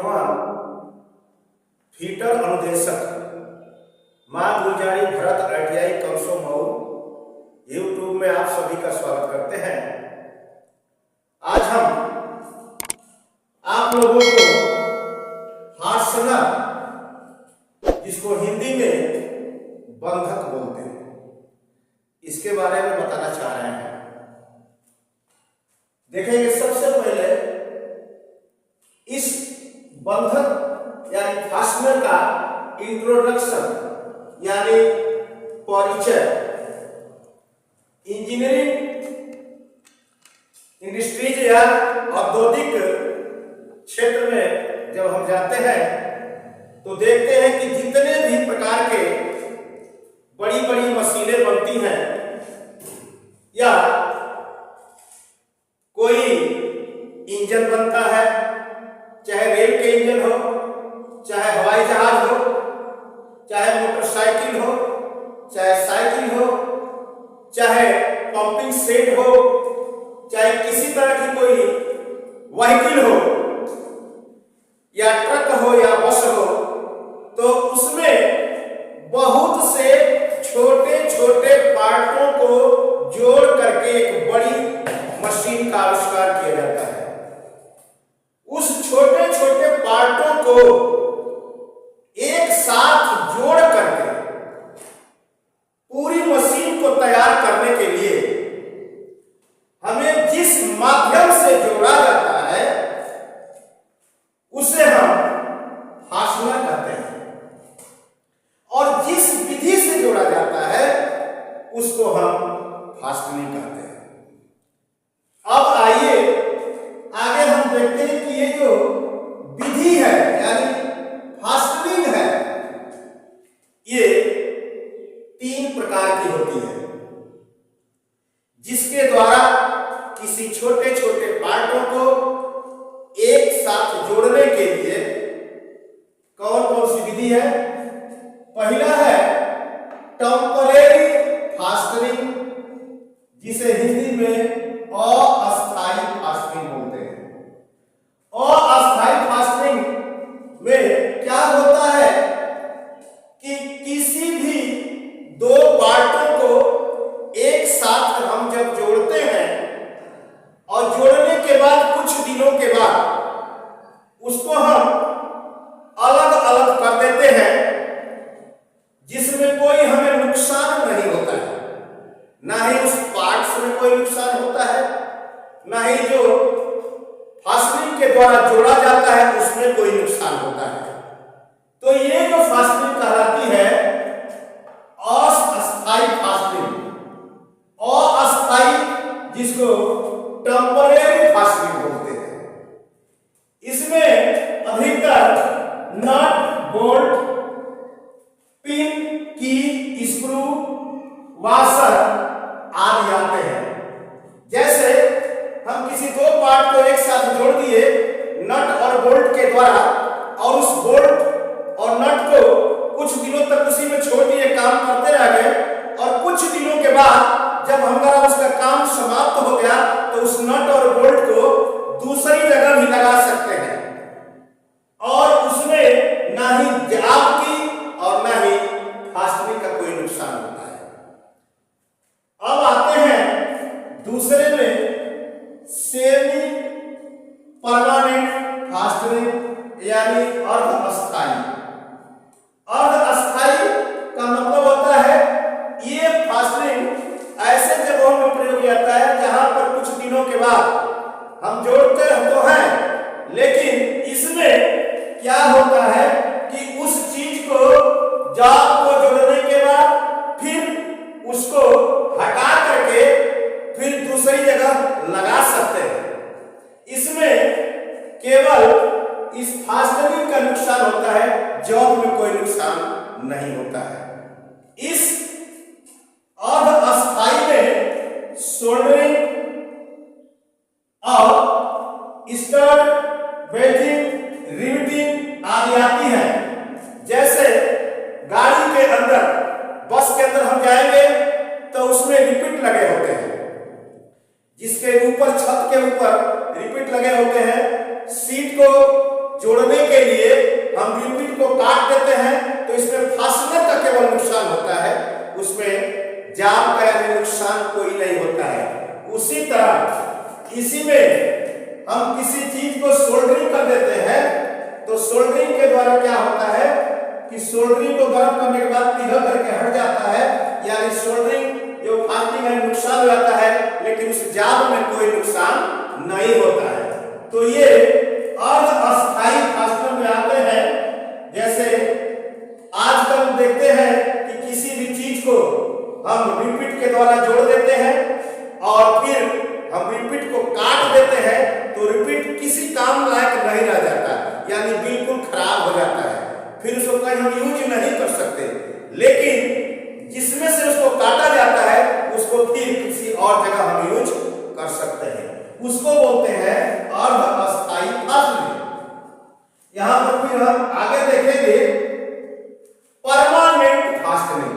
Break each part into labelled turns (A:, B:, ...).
A: वर्तमान फीटर अनुदेशक मां गुलजारी भरत ITI कंसो मऊ यूट्यूब में आप सभी का स्वागत करते हैं। आज हम आप लोगों को फास्टनर, जिसको हिंदी में बंधक बोलते हैं, इसके बारे में बताना चाह रहे हैं। देखेंगे सबसे पहले इस बंधक यानी फास्टनर का इंट्रोडक्शन यानी परिचय। इंजीनियरिंग इंडस्ट्रीज या औद्योगिक क्षेत्र में जब हम जाते हैं तो देखते हैं कि जितने भी प्रकार के बड़ी बड़ी मशीनें बनती हैं या कोई इंजन बनता है, चाहे रेल के इंजन हो, चाहे हवाई जहाज हो, चाहे मोटरसाइकिल हो, चाहे साइकिल हो, चाहे पंपिंग सेट हो, चाहे किसी तरह की कोई व्हीकल हो या ट्रक हो या बस हो, तो उसमें बहुत से छोटे छोटे पार्टों को जोड़ करके एक बड़ी मशीन का आविष्कार किया जाता है। उस छोटे छोटे पार्टों को एक साथ जोड़ करके पूरी मशीन को तैयार करने के लिए हमें जिस माध्यम से जोड़ा जाता है उसे हम फास्टनर कहते हैं, और जिस विधि से जोड़ा जाता है उसको हम फास्टनिंग कहते हैं। अब आइए आगे हम देखते हैं कि ये जो विधि है यानी फास्टनिंग है, ये 3 प्रकार की होती है, जिसके द्वारा किसी छोटे छोटे पार्टों को एक साथ जोड़ने के लिए कौन कौन सी विधि है। पहला है टेम्परेरी फास्टनिंग, जिसे हिंदी में अस्थायी फास्टनिंग बोलते हैं। अस्थायी फास्टनिंग में क्या होता है कि किसी भी 2 पार्टों को एक साथ हम जब जोड़ते हैं और जोड़ने के बाद कुछ दिनों के बाद उसको हम अलग अलग कर देते हैं, जिसमें कोई हमें नुकसान नहीं होता है, ना ही उस पार्ट्स में कोई नुकसान होता है, ना ही जो फास्टनिंग के द्वारा जोड़ा जाता है उसमें कोई नुकसान होता है। तो ये जो फास्टनिंग कहलाती है अस्थायी फास्टनिंग, अस्थायी जिसको टेम्परेरी फास्टनिंग बोलते हैं। इसमें अधिकतर नट, बोल्ट, पिन, की, स्क्रू, वाशर आदि आते हैं। जैसे हम किसी 2 पार्ट को एक साथ जोड़ दिए नट और बोल्ट के द्वारा, और उस बोल्ट और नट को कुछ दिनों तक उसी में छोड़ दिए, काम करते रह गए, और कुछ दिनों के बाद जब हमारा उसका काम समाप्त हो गया तो उस नट और बोल्ट को दूसरी जगह भी लगा सकते हैं, और उसमें ना ही आपकी और ना ही फास्टनिंग का कोई नुकसान होता है। अब आते हैं दूसरे में सेमी परमानेंट फास्टनिंग यानी अर्धअस्थायी। अर्धअस्थायी का मतलब होता है ये फास्टनिंग ऐसे जगहों में प्रयोग किया जाता है जहां पर कुछ दिनों के बाद हम जोड़ते तो हैं, लेकिन इसमें क्या होता है कि उस चीज को जाल को जोड़ने के बाद फिर उसको हटा करके फिर दूसरी जगह लगा सकते हैं। इसमें केवल इस फास्टनिंग का नुकसान होता है, जॉब में कोई नुकसान नहीं होता है। इस अर्धअस्थायी में सोल्डरिंग और स्टड, वेल्डिंग, रिवेटिंग आदि आती है। जैसे गाड़ी के अंदर, बस के अंदर हम जाएंगे तो उसमें रिपीट लगे होते हैं, जिसके ऊपर छत के ऊपर रिपीट लगे होते हैं। सीट को जोड़ने के लिए हम रिपीट को काट देते हैं तो इसमें फास्टनर का केवल नुकसान होता है, उसमें जाम का यानी नुकसान कोई नहीं होता है। उसी तरह इसी में हम किसी चीज को सोल्डरिंग कर देते हैं तो सोल्डरिंग के द्वारा क्या होता है कि सोल्डरिंग को गर्म करने के बाद पिघल करके हट जाता है, यानी सोल्डरिंग जो फास्टिंग है नुकसान हो जाता है लेकिन उस जाम में कोई नुकसान नहीं होता है। तो ये अर्ध अस्थायी फास्टनर में आते हैं। जैसे आजकल हम देखते हैं कि किसी भी चीज को हम रिपीट के द्वारा जोड़ देते हैं और फिर हम रिपीट को काट देते हैं तो रिपीट किसी काम लायक नहीं रह जाता, यानी बिल्कुल खराब हो जाता है, फिर उसको कहीं हम यूज नहीं कर सकते। लेकिन जिसमें से उसको काटा जाता है उसको फिर किसी और जगह हम यूज कर सकते हैं, उसको बोलते हैं अर्ध अस्थायी फास्टनिंग। यहां पर फिर हम आगे देखेंगे परमानेंट फास्टनिंग।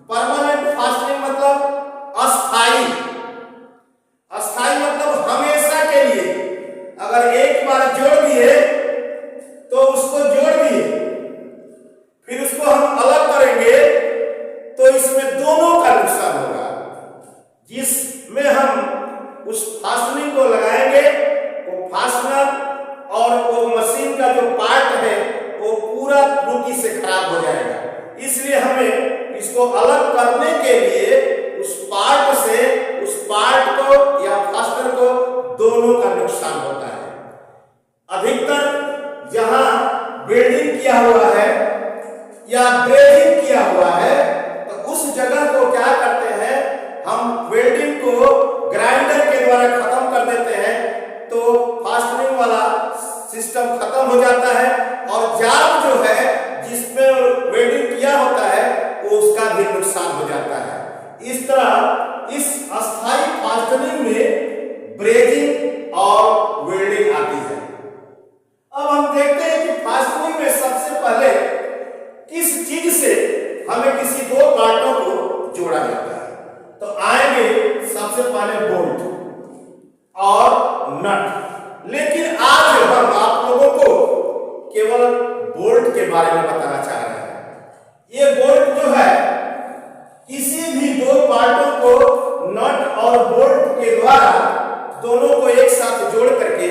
A: परमानेंट फास्टनिंग मतलब अस्थायी। अस्थायी मतलब हमेशा के लिए, अगर एक बार जोड़ दिए तो उसको जोड़ दिए, फिर उसको हम अलग करेंगे तो इसमें दोनों का नुकसान होगा। जिसमें हम उस फास्टनिंग को लगाएंगे वो फास्टनर और वो मशीन का जो पार्ट है वो पूरा त्रुटि से खराब हो जाएगा। इसलिए हमें इसको अलग करने के लिए उस पार्ट से उस पार्ट को या फास्टनर को दोनों का नुकसान होता है। अधिकतर जहां वेल्डिंग किया हुआ है या ब्रेजिंग किया हुआ है तो उस जगह को क्या करते हैं हम वेल्डिंग को ग्राइंडर के द्वारा खत्म कर देते हैं तो फास्टनिंग वाला सिस्टम खत्म हो जाता है और जाम जो है जिसमें वेल्डिंग किया होता है वो उसका भी नुकसान हो जाता है। इस तरह इस अस्थायी फास्टनिंग में ब्रेजिंग और वेल्डिंग आती है। अब हम देखते हैं कि फास्टनिंग में सबसे पहले किस चीज से हमें किसी दो पार्टों को जोड़ा जाता है। तो आएंगे सबसे पहले बोल्ट और नट। लेकिन आज हम आप लोगों को केवल बोल्ट के बारे में बताना चाह रहे हैं। ये बोल्ट जो है किसी भी दो पार्टों को नट और बोल्ट के द्वारा दोनों को एक साथ जोड़ करके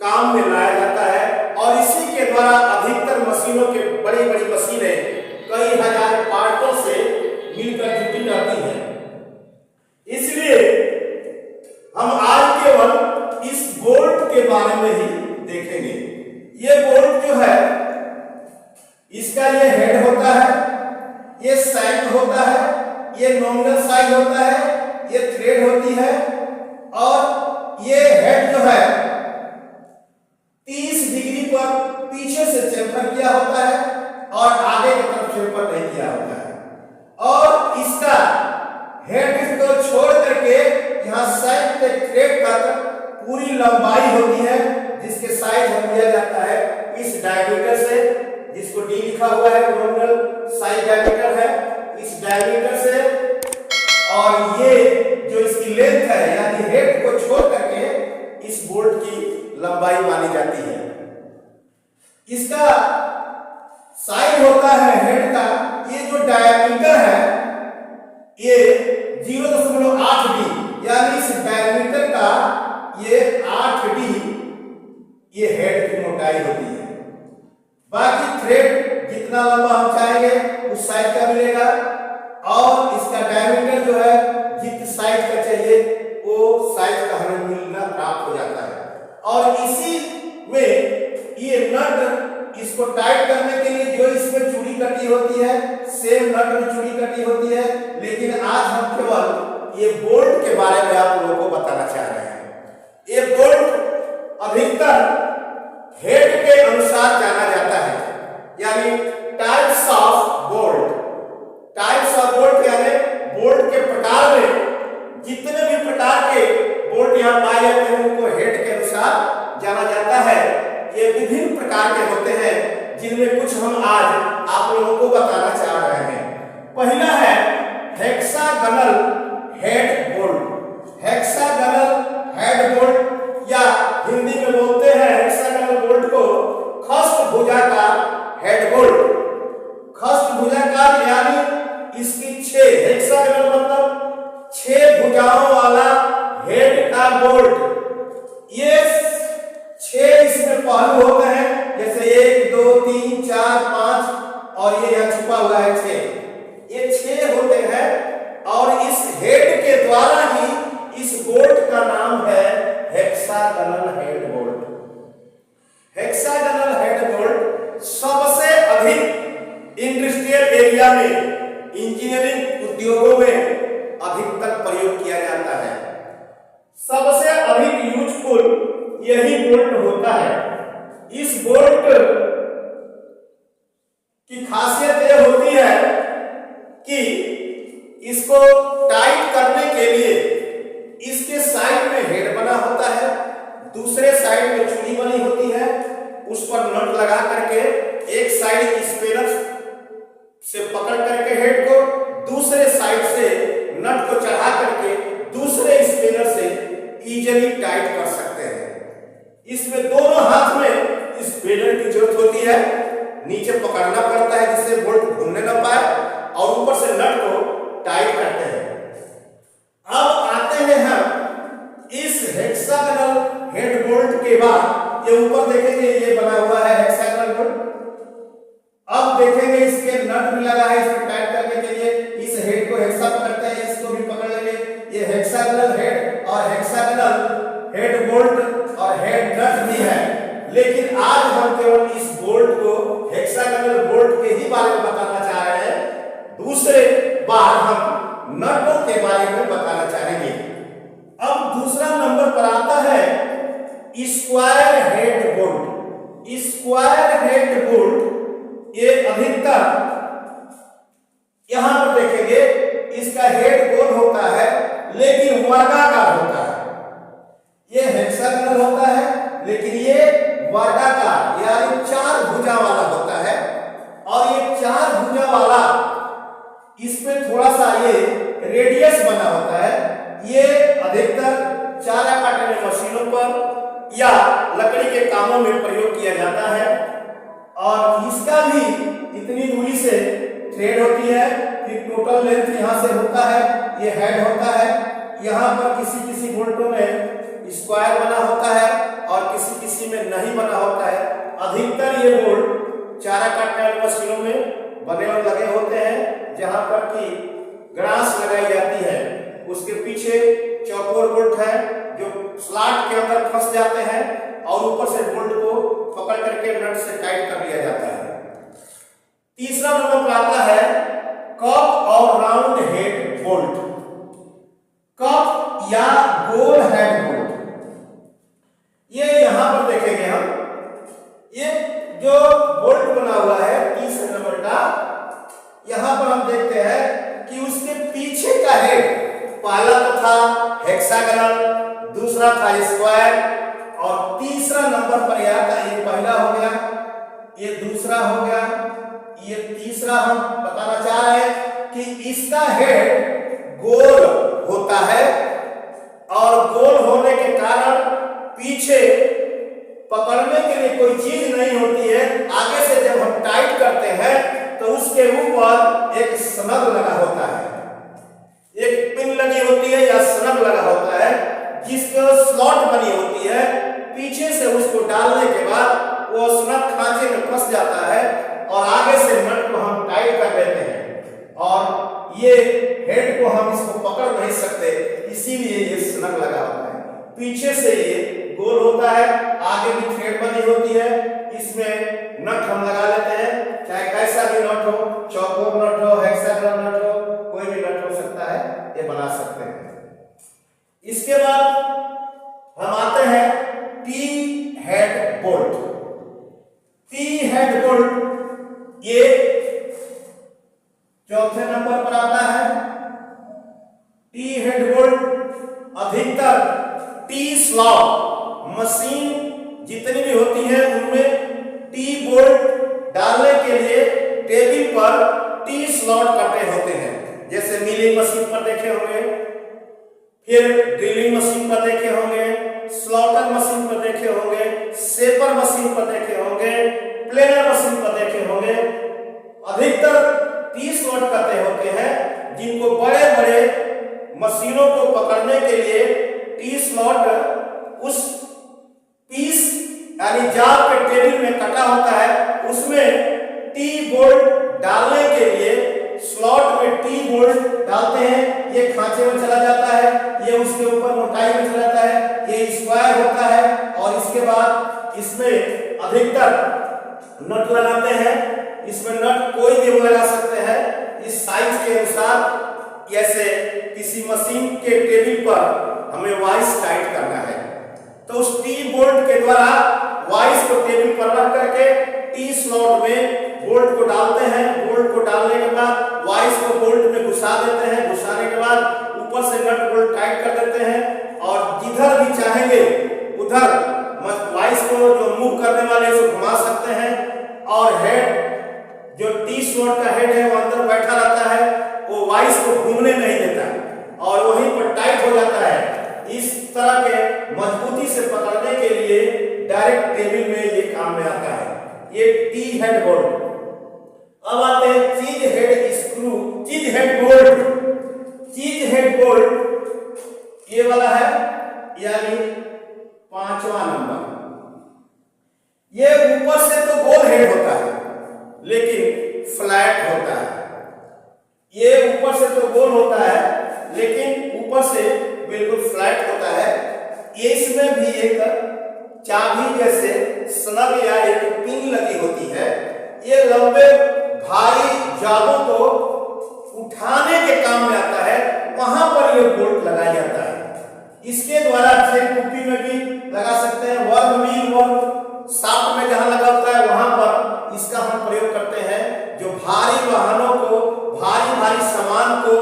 A: काम में लाया जाता है और इसी के द्वारा अधिकतर मशीनों के बड़ी बड़ी मशीनें कई हजार पार्टों से मिलकर जुटी रहती हैं। इसलिए हम आज केवल इस बोल्ट के बारे में ही देखेंगे। ये बोल्ट जो है इसका ये हेड होता है, ये सैंक होता है, ये नॉमिनल साइज होता है, ये थ्रेड होती है और ये हेड जो है 30 डिग्री पर पीछे से चेम्फर किया होता है और आगे की तरफ चेम्फर नहीं किया होता है और इसका हेड को छोड़ करके यहाँ साइड पे थ्रेड तक पूरी लंबाई होती है जिसके साइज हम लिया जाता है इस डायमीटर से, जिसको डी लिखा हुआ है नॉमिनल साइज डायमीटर है, इस डायमीटर से और ये जो इसकी लेंथ है यानी हेड को छोड़ करके इस बोल्ट की लंबाई मानी जाती है। इसका साइज होता है हेड का, ये जो डायमीटर है ये 0.8 डी यानी इस डायमीटर का ये 8 डी ये हेड की मोटाई होती है। बाकी थ्रेड जितना लंबा हम चाहेंगे उस साइज का मिलेगा और इसका डायमीटर जो है जिस साइज का चाहिए वो साइज का हमें मिलना प्राप्त हो जाता है। और इसी में ये नट इसको टाइट करने के लिए जो इसमें चूड़ी कटी होती है सेम नट में चूड़ी कटी होती है, लेकिन आज हम केवल ये बोल्ट के बारे में आप लोगों को बताना चाह रहे हैं। ये बोल्ट अधिकतर हेड के अनुसार जाना जाता है, यानी types of bolt. Types of bolt यानी बोल्ट के प्रकार में जितने भी प्रकार के बोल्ट यहाँ पाए जाते हैं उनको हेड के अनुसार जाना जाता है। ये विभिन्न प्रकार के होते हैं जिनमें कुछ हम आज आप लोगों को बताना चाह रहे हैं। पहला है hexagonal head bolt. Hexagonal head bolt या हिंदी में बोलते हैं हेक्सागनल बोल्ट को बोल्ट, ये 6 इसमें पहलू होते हैं, जैसे 1 2 3 4 5 और ये यहाँ छुपा हुआ है 6, ये 6 होते हैं। और इस हेड के द्वारा ही इस बोल्ट का नाम है hexagonal head bolt. Hexagonal head bolt सबसे अधिक इंडस्ट्रियल एरिया में, इंजीनियरिंग उद्योगों में अधिकतर प्रयोग किया जाता है। सबसे अधिक यूजफुल यही बोल्ट होता है। इस बोल्ट की खासियत यह होती है कि इसको टाइट करने के लिए इसके साइड में हेड बना होता है, दूसरे साइड में चूड़ी बनी होती है, उस पर नट लगा करके एक साइड स्पेनर से पकड़ करके हेड को, दूसरे साइड से नट को चढ़ा करके दूसरे स्पेनर से इजीली टाइट कर सकते हैं। इसमें दोनों हाथ में स्पेनर की जरूरत होती है, नीचे पकड़ना पड़ता है जिससे बोल्ट घूमने न पाए, और ऊपर से नट को टाइट करते हैं। अब आते हैं हम इस हेक्सागनल हेड बोल्ट के बाद, ये ऊपर देखेंगे ये बना हुआ है हेक्सागनल बोल्ट। अब देखेंगे इसके नट भी लगा है इसको टाइट करने के लिए, इस हेड को हेक्सा पकड़ते हैं, इसको भी पकड़ लेंगे। ये हेक्सागनल हेड और हेक्सागनल हेड बोल्ट और हेड नट भी है, लेकिन आज हम केवल इस बोल्ट को हेक्सागनल बोल्ट के ही बारे में बताना चाह रहे हैं। दूसरे बार हम नटों के बारे में बताना चाहेंगे। अब दूसरा नंबर पर आता है square head bolt. Square head bolt ये अधिकतर यहां पर देखेंगे इसका हेड गोल होता है लेकिन वर्गाकार होता है। ये हेक्सागनल होता है लेकिन ये वर्गाकार यानी 4 भुजा वाला होता है, और ये 4 भुजा वाला इसमें थोड़ा सा ये रेडियस बना होता है। ये अधिकतर चारा काटने मशीनों पर या लकड़ी के कामों में प्रयोग किया जाता है, और इसका भी इतनी दूरी से थ्रेड होती है, फिर टोटल लेंथ यहाँ से होता है, ये हेड होता है। यहाँ पर किसी किसी बोल्टों में स्क्वायर बना होता है और किसी किसी में नहीं बना होता है। अधिकतर ये बोल्ट चारा काटने वाली मशीनों में बने और लगे होते हैं, जहां पर कि ग्रास लगाई जाती है। उसके पीछे चौकोर बोल्ट है जो स्लॉट के अंदर फंस जाते हैं और ऊपर से बोल्ट को पकड़ करके नट से टाइट कर लिया जाता है। तीसरा नंबर पर आता है कप और राउंड हेड बोल्ट। कप या गोल हेड बोल्ट, ये यहां पर देखेंगे हम, ये जो बोल्ट बना हुआ है तीसरे नंबर का, यहां पर हम देखते हैं कि उसके पीछे का हेड, पहला तो था हेक्सागनल, दूसरा था स्क्वायर, और तीसरा नंबर पर यह आता है, ये पहला हो गया, ये दूसरा हो गया, ये तीसरा। हम बताना चाह रहे हैं कि इसका हेड गोल होता है, और गोल होने के कारण पीछे पकड़ने के लिए कोई चीज नहीं होती है। आगे से जब हम टाइट करते हैं तो उसके ऊपर एक स्नग लगा होता है, एक पिन लगी होती है या स्नग लगा होता है, जिसको स्लॉट बनी होती है। पीछे से उसको डालने के बाद वो स्नग खांचे में फंस जाता है और आगे से नट को हम टाइट कर देते हैं, और ये हेड को हम इसको पकड़ नहीं सकते, इसीलिए ये स्नग लगा होता है। पीछे से ये गोल होता है, आगे भी थ्रेड बनी होती है, इसमें नट हम लगा लेते हैं, चाहे कैसा भी नट हो, चौकोर नट हो, हेक्सागनल नट हो, कोई भी नट हो सकता है, ये बना सकते हैं। इसके बाद हम आते हैं T head bolt. T head bolt ये चौथे नंबर पर आता है। टी हेड बोल्ट अधिकतर टी स्लॉट मशीन जितनी भी होती है उनमें टी बोल्ट डालने के लिए टेबल पर टी स्लॉट कटे होते हैं, जैसे मिलिंग मशीन पर देखे होंगे, फिर ड्रिलिंग मशीन पर देखे होंगे, स्लॉटर मशीन पर देखे होंगे, शेपर मशीन पर देखे होंगे, प्लेनर मशीन पर देखे होंगे। अधिकतर टी स्लॉट कटे होते हैं, जिनको बड़े बड़े मशीनों को पकड़ने के लिए टी स्लॉट उस पीस यानी जार के टेबल में कटा होता है, उसमें टी बोल्ट डालने के लिए स्लॉट में टी बोल्ट डालते हैं। ये खांचे में चला जाता है, ये उसके ऊपर मोटाई में चला जाता है, ये स्क्वायर होता है और इसके बाद इसमें अधिकतर नट लगाते हैं। इसमें नट कोई भी लगा सकते हैं इस साइज के अनुसार। जैसे किसी मशीन के टेबल पर हमें वाइस टाइट करना है तो उस टी बोल्ट के द्वारा वाइस को टेबल पर रख करके टी स्लॉट में बोल्ट को डालते हैं। बोल्ट को डालने के बाद वाइस को बोल्ट में घुसा देते हैं। घुसाने के बाद ऊपर से नट बोल्ट टाइट कर देते हैं और जिधर भी चाहेंगे उधर वाइस को जो मूव करने वाले उसे घुमा सकते हैं। और हेड जो टी स्लॉट का हेड है वो अंदर बैठा रहता है, वो वाइस को घूमने नहीं देता और वहीं पर टाइट हो जाता है। इस तरह के मजबूती से पकड़ने के लिए डायरेक्ट टेबल में ये काम में आता है, ये टी हेड बोल्ट। अब आते हैं चीज हेड स्क्रू, चीज हेड बोल्ट। चीज हेड बोल्ट ये वाला है यानी 5वां नंबर। ये ऊपर से तो गोल हेड होता है लेकिन फ्लैट होता है। ये ऊपर से तो गोल होता है लेकिन ऊपर से बिल्कुल फ्लैट होता है। ये इसमें भी एक चाबी जैसे स्नग या एक पिन लगी होती है। ये लंबे भारी जालों को उठाने के काम में आता है, वहां पर ये बोल्ट लगाया जाता है। इसके द्वारा चेन कुप्पी में भी लगा सकते हैं, वर्ग व्हील वर्ग शाफ्ट में जहां लगा होता है वहां पर इसका हम प्रयोग करते हैं। जो भारी वाहनों को, भारी भारी सामान को,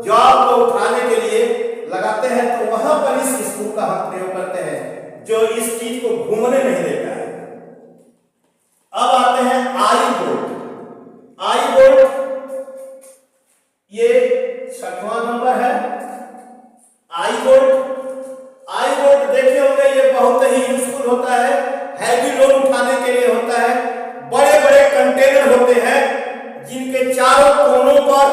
A: जॉब को उठाने के लिए लगाते हैं तो वहां पर इस स्क्रू का हम प्रयोग करते हैं जो इस चीज को घूमने नहीं देता है। अब आते हैं आई बोल्ट। आई बोल्ट ये 6वां नंबर है। आई बोल्ट देखे होंगे, ये बहुत ही यूजफुल होता है, हैवी लोड उठाने के लिए होता है। बड़े बड़े कंटेनर होते हैं जिनके चारों कोनों पर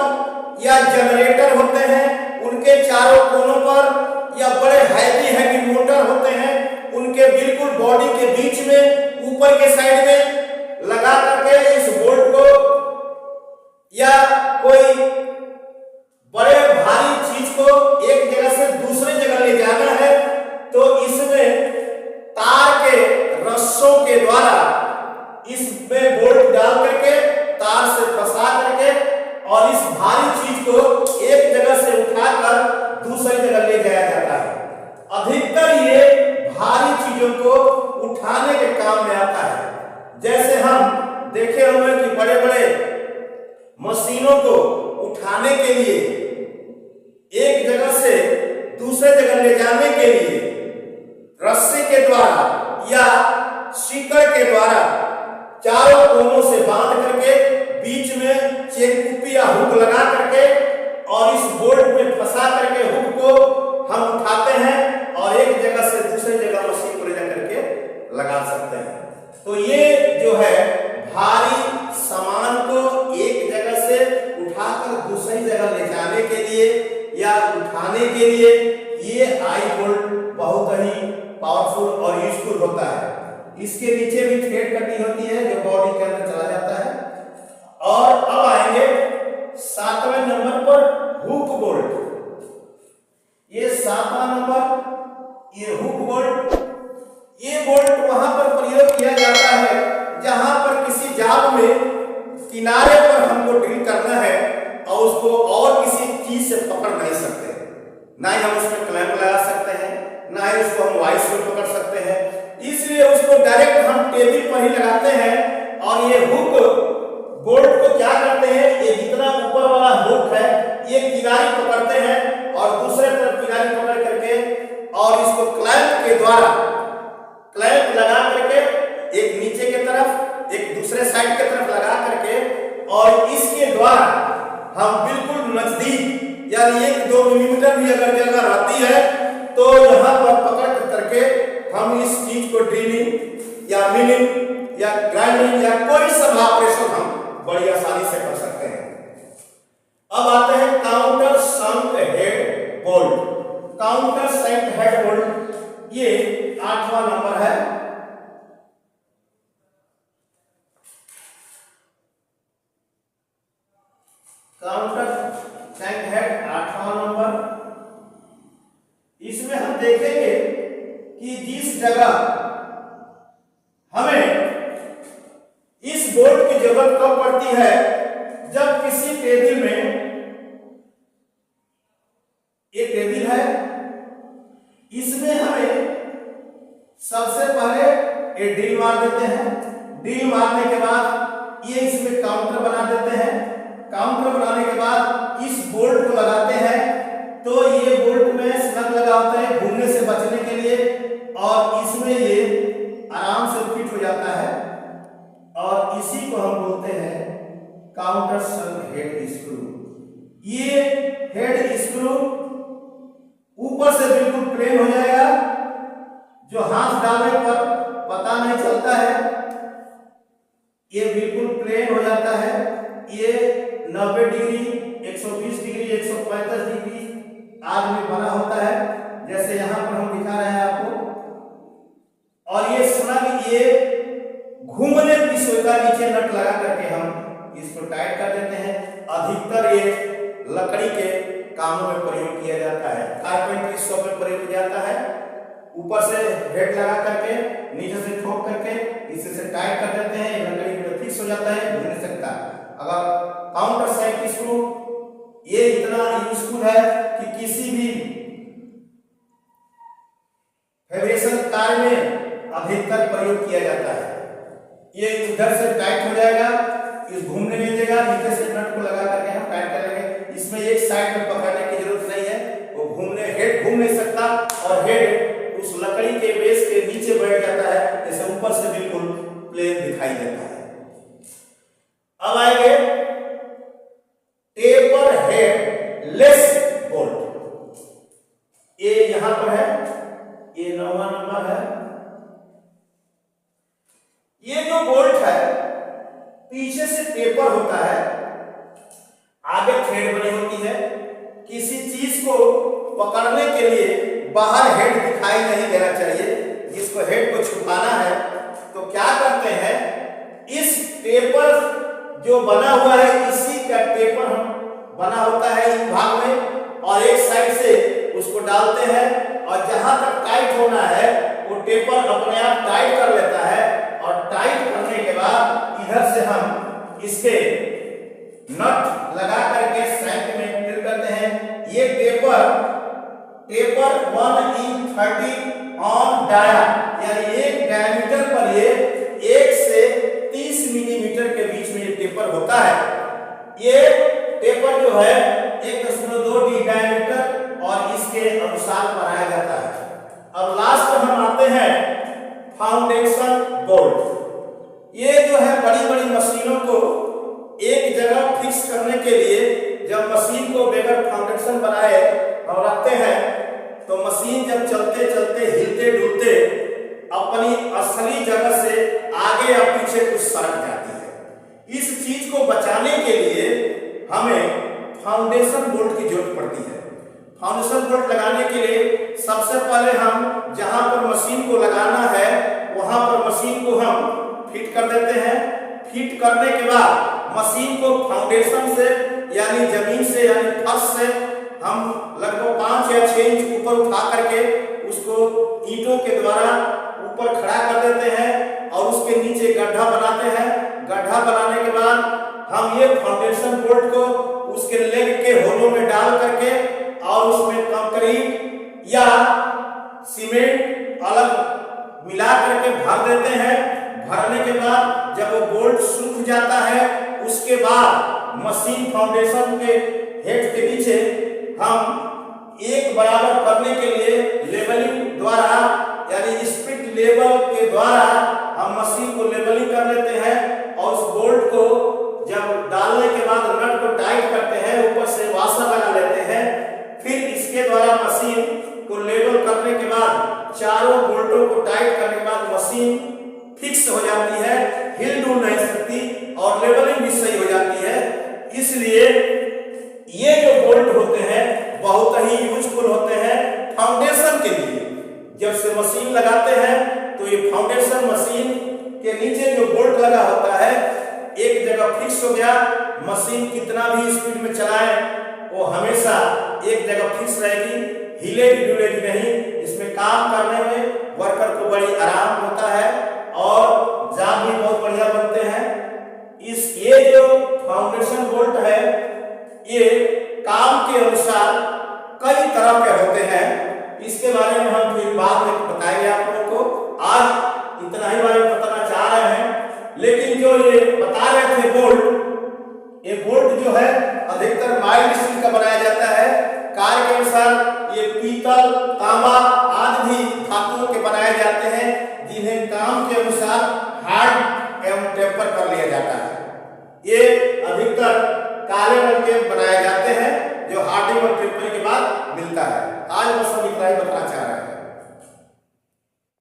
A: या जनरेटर होते हैं, उनके चारों कोनों पर या बड़े हैवी मोटर होते हैं, उनके बिल्कुल बॉडी के बीच में ऊपर के साइड में लगा करके इस बोल्ट को या कोई बड़े भारी चीज को एक जगह से दूसरे जगह ले जाना है तो इसमें तार के रस्सों के द्वारा इसमें बोल्ट डाल करके तार से फंसा करके और इस भारी चीज को एक जगह से उठाकर दूसरी जगह ले जाया जाता है। अधिकतर ये भारी चीजों को उठाने के काम में आता है। जैसे हम देखे होंगे कि बड़े बड़े मशीनों को उठाने के लिए, एक जगह से दूसरे जगह ले जाने के लिए रस्सी के द्वारा या सीकड़ के द्वारा चारों कोनों से बांध करके बीच में चेन कुप्पी या हुक लगा करके और इस बोल्ट में फंसा करके हुक को हम उठाते हैं और एक जगह से दूसरे जगह मशीन को ले जा करके लगा सकते हैं। तो ये जो है भारी सामान को एक जगह से उठाकर दूसरी जगह ले जाने के लिए या उठाने के लिए ये आई बोल्ट बहुत ही पावरफुल और यूजफुल होता है। इसके नीचे भी थ्रेड कटी होती है जो बॉडी के अंदर चला जाता है। और अब आएंगे 7वें नंबर पर हुक बोल्ट। ये 7वां नंबर ये हुक बोल्ट। ये बोल्ट वहां पर प्रयोग किया जाता है जहां पर किसी जाल में किनारे पर हमको ड्रिल करना है और उसको और किसी चीज से पकड़ नहीं सकते, ना ही हम उसमें क्लैंप लगा सकते हैं, ना ही उसको हम वाइस से पकड़ सकते हैं। इसलिए उसको डायरेक्ट हम टेबल पर ही लगाते हैं और ये हुक बोल्ट को क्या करते हैं, ये जितना ऊपर वाला हुक है ये किनारी पकड़ते हैं और दूसरे तरफ किनारी पकड़ करके और इसको क्लैंप के द्वारा क्लैंप लगा करके एक नीचे की तरफ एक दूसरे साइड की तरफ लगा करके और इसके द्वारा हम बिल्कुल नजदीक यानी 1-2 मिलीमीटर भी अगर जगह रहती है तो यहाँ पर पकड़ करके हम इस चीज को ड्रिलिंग या मिलिंग या ग्राइंडिंग या कोई सब ऑपरेशन हम बड़ी आसानी से कर सकते हैं। अब आते हैं countersunk head bolt. Countersunk head bolt ये 8वां नंबर है। काउंटर सैंक हेड 8वां नंबर। इसमें हम देखेंगे कि जिस जगह हमें इस बोल्ट की जरूरत कब पड़ती है, जब किसी टेबल में, ये टेबल है, इसमें हमें सबसे पहले ये ड्रिल मार देते हैं। ड्रिल मारने के बाद ये इसमें काउंटर बना देते हैं। काउंटर बनाने के बाद इस बोल्ट को लगाते हैं, तो ये बोल्ट में स्नग लगा होता है घूमने से बचने के लिए, और इसमें ये आराम से फिट हो जाता है, और इसी को हम बोलते हैं काउंटर सैंक हेड स्क्रू। ये हेड स्क्रू ऊपर से बिल्कुल प्लेन हो जाएगा, जो हाथ डालने पर पता नहीं चलता है, ये बिल्कुल प्लेन हो जाता है। ये 90 डिग्री, 120 डिग्री, 135 डिग्री आग में बना होता है, जैसे यहां पर हम दिखा रहे हैं आपको। और ये स्नग ये घूमने की सुविधा नीचे नट लगा करके हम इसको टाइट कर देते हैं। अधिकतर ये लकड़ी के कामों में प्रयोग किया जाता है, कारपेंटरी शॉप में प्रयोग किया जाता है। ऊपर से हेड लगा करके नीचे से ठोक करके इसे से टाइट कर देते हैं, लकड़ी में फिक्स हो जाता है, घूम नहीं सकता। अगर काउंटर सैंक स्क्रू ये इतना यूजफुल है कि किसी भी फेब्रिकेशन कार्य में अधिकतर प्रयोग किया जाता है। ये इधर से टाइट हो जाएगा, इस घूमने नहीं देगा, नीचे से नट को लगा करके हम टाइट कर लेंगे। इसमें एक साइड में पकड़ने की जरूरत नहीं है, वो हेड घूम नहीं सकता, और हेड उस लकड़ी के बेस के नीचे बैठ जाता है, जैसे ऊपर से बिल्कुल प्लेन दिखाई देता है। अब आएंगे टेपर हेड लेस बोल्ट। ये यहां पर है, ये 9वां नंबर है। ये जो बोल्ट है पीछे से टेपर होता है, आगे थ्रेड बनी होती है। किसी चीज को पकड़ने के लिए बाहर हेड दिखाई नहीं देना चाहिए, जिसको हेड को छुपाना है तो क्या करते हैं, इस टेपर जो बना हुआ है इसी का टेपर बना होता है इस भाग में, और एक साइड से उसको डालते हैं, और जहां तक टाइट होना है वो टेपर अपने आप टाइट कर लेता है, और टाइट करने के बाद इधर से हम इसके नट लगा करके सैंक में फिल करते हैं। ये टेपर 1/30 ऑन डाया, यानी एक डायमीटर पर ये 1 से 30 मिलीमीटर के बीच में ये टेपर होता है। ये टेपर जो है 1.2 डी डायमीटर और इसके अनुसार बनाया जाता है। अब लास्ट हम आते हैं फाउंडेशन बोल्ट। ये जो है बड़ी बड़ी मशीनों को एक जगह फिक्स करने के लिए जब मशीन को बगैर फाउंडेशन बनाए और रखते हैं, तो मशीन जब चलते चलते हिलते डुलते अपनी असली जगह से आगे या पीछे कुछ सरक जाती है। इस चीज को बचाने के लिए हमें फाउंडेशन बोल्ट की जरूरत पड़ती है। फाउंडेशन बोल्ट लगाने के लिए सबसे पहले हम जहां पर मशीन को लगाना है वहां पर मशीन को हम फिट कर देते हैं। फिट करने के बाद मशीन को फाउंडेशन से यानी जमीन से यानी फर्श से हम लगभग 5 या 6 इंच ऊपर उठा करके उसको ईंटों के द्वारा ऊपर खड़ा कर देते हैं और उसके नीचे गड्ढा बनाते हैं। गड्ढा बनाने के बाद हम ये फाउंडेशन बोल्ट को उसके लेग के होलों में डाल करके और उसमें कंक्रीट या सीमेंट अलग मिला करके भर देते हैं। भरने के बाद जब वो बोल्ट सूख जाता है उसके बाद मशीन फाउंडेशन के हेड के नीचे हम एक बराबर करने के लिए लेवलिंग द्वारा यानी स्प्रिट लेवल के द्वारा हम मशीन को लेवलिंग कर लेते हैं और उस बोल्ट को जब डालने के बाद नट को टाइट करते हैं, ऊपर से वाशर लगा लेते हैं। फिर इसके द्वारा मशीन को लेवल करने के बाद चारों बोल्टों को टाइट करने के बाद मशीन फिक्स हो जाती है, हिल डुल नहीं सकती और लेवलिंग भी सही हो जाती है। इसलिए ये जो बोल्ट होते हैं बहुत ही यूजफुल होते हैं मशीन लगाते हैं तो ये फाउंडेशन मशीन के नीचे जो बोल्ट लगा होता है एक जगह फिक्स हो गया, मशीन कितना भी स्पीड में चलाए वो हमेशा एक जगह फिक्स रहेगी, हिलेगी डुलेगी नहीं। इसमें काम करने में वर्कर को बड़ी आराम होता है और जाम भी बहुत बढ़िया बनते हैं। ये जो फाउंडेशन बोल्ट है ये काम के अनुसार कई तरह के होते हैं, इसके बारे में हम फिर बाद में बताएंगे आप लोगों को। आज इतना ही बारे में बताना चाह रहे हैं, लेकिन जो ये बता रहे थे बोल्ट, ये बोल्ट जो है अधिकतर माइल्ड स्टील का बनाया जाता है। कार्य के अनुसार ये पीतल, तांबा आदि भी धातुओं के बनाए जाते हैं जिन्हें काम के अनुसार हार्ड एवं टेम्पर कर लिया जाता है। ये अधिकतर काले रंग के बनाए जाते हैं जो हार्डिंग और टेम्परिंग के बाद मिलता है। आज बस हम इतना ही बताना चाह रहे हैं।